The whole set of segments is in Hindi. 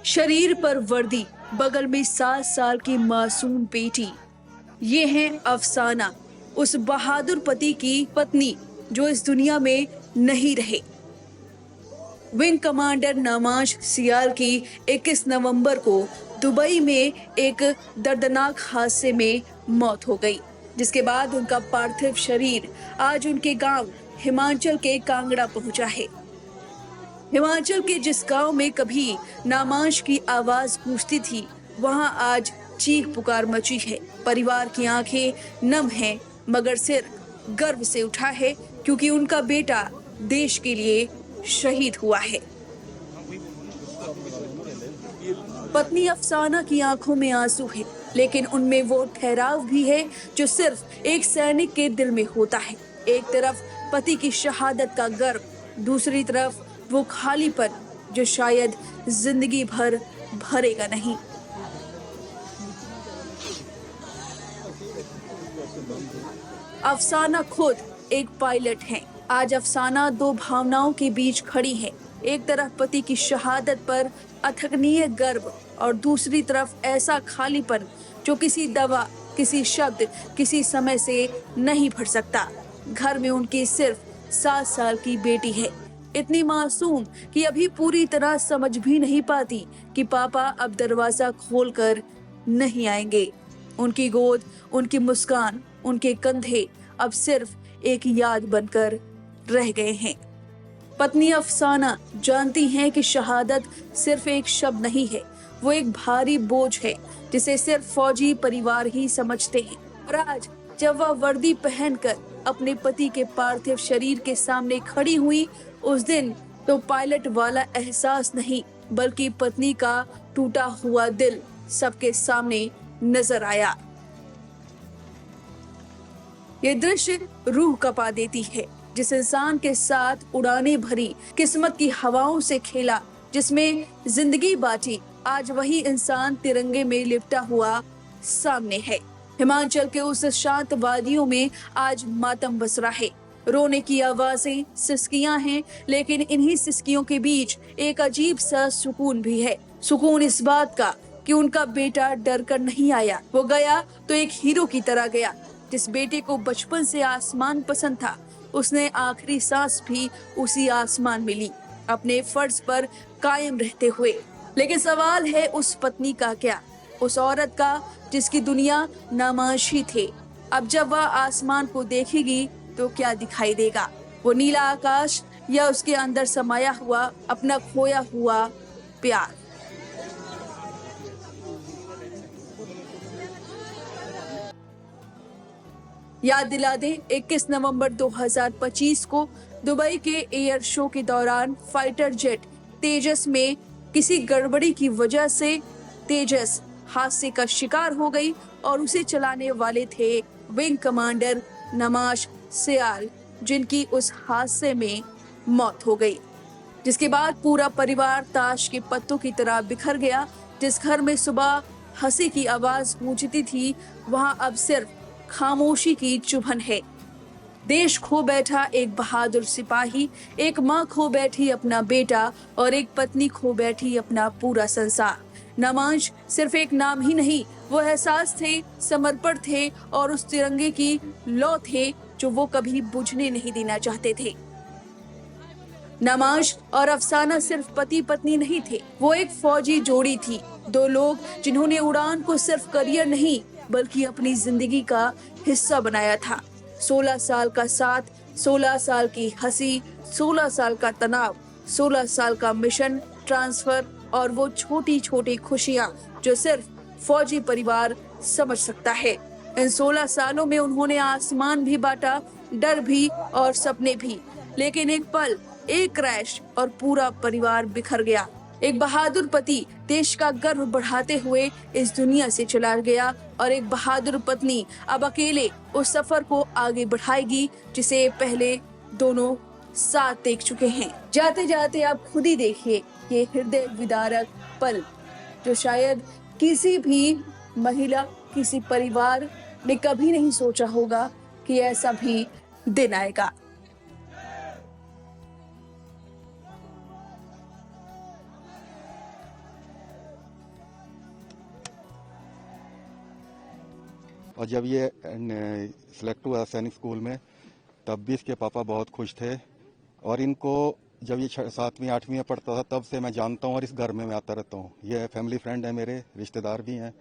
शरीर पर वर्दी, बगल में 7 साल की मासूम बेटी। ये है अफसाना, उस बहादुर पति की पत्नी जो इस दुनिया में नहीं रहे। विंग कमांडर नमाज सियाल की 21 नवंबर को दुबई में एक दर्दनाक हादसे में मौत हो गई, जिसके बाद उनका पार्थिव शरीर आज उनके गांव हिमाचल के कांगड़ा पहुंचा है। हिमाचल के जिस गांव में कभी नामाज की आवाज गूंजती थी, वहां आज चीख पुकार मची है। परिवार की आंखें नम हैं, मगर सिर गर्व से उठा है, क्योंकि उनका बेटा देश के लिए शहीद हुआ है। पत्नी अफसाना की आंखों में आंसू है, लेकिन उनमें वो ठहराव भी है जो सिर्फ एक सैनिक के दिल में होता है। एक तरफ पति की शहादत का गर्व, दूसरी तरफ वो खालीपन जो शायद जिंदगी भर भरेगा नहीं। अफसाना खुद एक पायलट हैं। आज अफसाना दो भावनाओं के बीच खड़ी है। एक तरफ पति की शहादत पर अथकनीय गर्व, और दूसरी तरफ ऐसा खालीपन जो किसी दवा, किसी शब्द, किसी समय से नहीं भर सकता। घर में उनकी सिर्फ 7 साल की बेटी है, इतनी मासूम कि अभी पूरी तरह समझ भी नहीं पाती कि पापा अब दरवाजा खोलकर नहीं आएंगे। उनकी गोद, उनकी मुस्कान, उनके कंधे अब सिर्फ एक याद बनकर रह गए हैं। पत्नी अफसाना जानती हैं कि शहादत सिर्फ एक शब्द नहीं है, वो एक भारी बोझ है जिसे सिर्फ फौजी परिवार ही समझते हैं। और आज जब वह वर्दी पहनकर अपने पति के पार्थिव शरीर के सामने खड़ी हुई, उस दिन तो पायलट वाला एहसास नहीं, बल्कि पत्नी का टूटा हुआ दिल सबके सामने नजर आया। ये दृश्य रूह कपा देती है। जिस इंसान के साथ उड़ाने भरी किस्मत की हवाओं से खेला, जिसमें जिंदगी बांटी, आज वही इंसान तिरंगे में लिपटा हुआ सामने है। हिमाचल के उस शांत वादियों में आज मातम बस रहा है। रोने की आवाजें, सिसकियां हैं, लेकिन इन्हीं सिसकियों के बीच एक अजीब सा सुकून भी है। सुकून इस बात का कि उनका बेटा डर कर नहीं आया। वो गया तो एक हीरो की तरह गया। जिस बेटे को बचपन से आसमान पसंद था, उसने आखिरी सांस भी उसी आसमान में ली, अपने फर्ज पर कायम रहते हुए। लेकिन सवाल है उस पत्नी का क्या, उस औरत का जिसकी दुनिया नामाशी थे। अब जब वह आसमान को देखेगी तो क्या दिखाई देगा? वो नीला आकाश या उसके अंदर समाया हुआ अपना खोया हुआ प्यार? याद दिला दे, 21 नवंबर 2025 को दुबई के एयर शो के दौरान फाइटर जेट तेजस में किसी गड़बड़ी की वजह से तेजस हादसे का शिकार हो गई, और उसे चलाने वाले थे विंग कमांडर नमाज सियाल, जिनकी उस हादसे में मौत हो गई। जिसके बाद पूरा परिवार ताश के पत्तों की तरह बिखर गया। जिस घर में सुबह हंसी की आवाज गूंजती थी, वहां अब सिर्फ खामोशी की चुभन है। देश खो बैठा एक बहादुर सिपाही, एक माँ खो बैठी अपना बेटा, और एक पत्नी खो बैठी अपना पूरा संसार। नमाज सिर्फ एक नाम ही नहीं, वो एहसास थे, समर्पण थे, और उस तिरंगे की लौ थे जो वो कभी बुझने नहीं देना चाहते थे। नमाज और अफसाना सिर्फ पति पत्नी नहीं थे, वो एक फौजी जोड़ी थी। दो लोग जिन्होंने उड़ान को सिर्फ करियर नहीं, बल्कि अपनी जिंदगी का हिस्सा बनाया था। 16 साल का साथ, 16 साल की हंसी, 16 साल का तनाव, 16 साल का मिशन ट्रांसफर, और वो छोटी छोटी खुशियां जो सिर्फ फौजी परिवार समझ सकता है। इन 16 सालों में उन्होंने आसमान भी बांटा, डर भी और सपने भी। लेकिन एक पल, एक क्रैश, और पूरा परिवार बिखर गया। एक बहादुर पति देश का गर्व बढ़ाते हुए इस दुनिया से चला गया, और एक बहादुर पत्नी अब अकेले उस सफर को आगे बढ़ाएगी जिसे पहले दोनों साथ देख चुके हैं। जाते जाते आप खुद ही देखिए ये हृदय विदारक पल, जो शायद किसी भी महिला, किसी परिवार ने कभी नहीं सोचा होगा कि ऐसा भी दिन आएगा। और जब ये सिलेक्ट हुआ सैनिक स्कूल में तब भी इसके पापा बहुत खुश थे। और इनको जब ये 7वीं 8वीं में पढ़ता था तब से मैं जानता हूँ और इस घर में मैं आता रहता हूँ। ये फैमिली फ्रेंड है, मेरे रिश्तेदार भी हैं।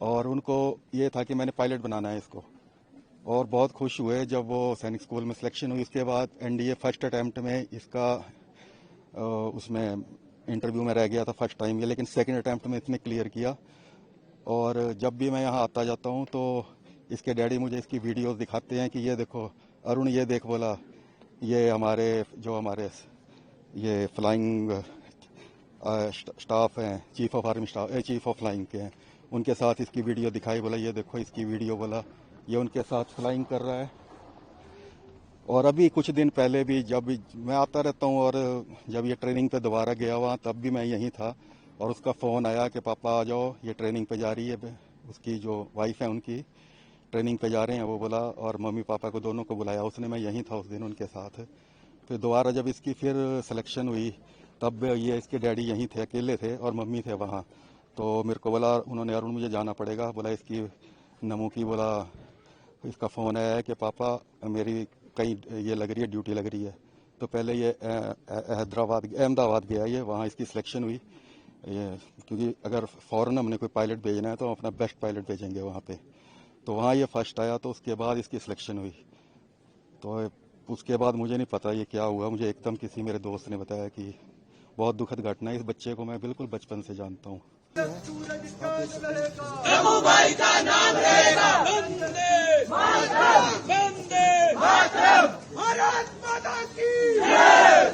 और उनको ये था कि मैंने पायलट बनाना है इसको, और बहुत खुश हुए जब वो सैनिक स्कूल में सिलेक्शन हुई। उसके बाद एनडीए फर्स्ट अटैम्प्ट में इसका उसमें इंटरव्यू में रह गया था फर्स्ट टाइम ये, लेकिन सेकंड अटैम्प्ट में इसने क्लियर किया। और जब भी मैं यहाँ आता जाता हूँ तो इसके डैडी मुझे इसकी वीडियोस दिखाते हैं कि ये देखो अरुण, ये देख, बोला ये हमारे ये फ्लाइंग स्टाफ हैं, chief of army staff, chief of flying के हैं, उनके साथ इसकी वीडियो दिखाई। बोला ये देखो इसकी वीडियो, बोला ये उनके साथ फ्लाइंग कर रहा है। और अभी कुछ दिन पहले भी जब मैं आता रहता हूँ और जब ये ट्रेनिंग पे दोबारा गया हुआ तब भी मैं यहीं था और उसका फ़ोन आया कि पापा आ जाओ, ये ट्रेनिंग पे जा रही है। उसकी जो वाइफ है उनकी ट्रेनिंग पे जा रहे हैं वो, बोला, और मम्मी पापा को दोनों को बुलाया उसने। मैं यहीं था उस दिन उनके साथ। फिर दोबारा जब इसकी फिर सिलेक्शन हुई तब ये इसके डैडी यहीं थे, अकेले थे और मम्मी थे वहाँ। तो मेरे को बोला उन्होंने, अरुण मुझे जाना पड़ेगा। बोला इसकी नमू की, बोला इसका फ़ोन आया है कि पापा मेरी कहीं ये लग रही है, ड्यूटी लग रही है। तो पहले ये अहमदाबाद गया, ये वहाँ इसकी सिलेक्शन हुई। क्योंकि अगर फ़ौरन हमने कोई पायलट भेजना है तो हम अपना बेस्ट पायलट भेजेंगे वहाँ पे। तो वहाँ ये फर्स्ट आया, तो उसके बाद इसकी सिलेक्शन हुई। तो उसके बाद मुझे नहीं पता ये क्या हुआ, मुझे एकदम किसी मेरे दोस्त ने बताया कि बहुत दुखद घटना है। इस बच्चे को मैं बिल्कुल बचपन से जानता हूँ। भाई का नाम रहेगा, वंदे मातरम, वंदे मातरम, भारत माता की जय।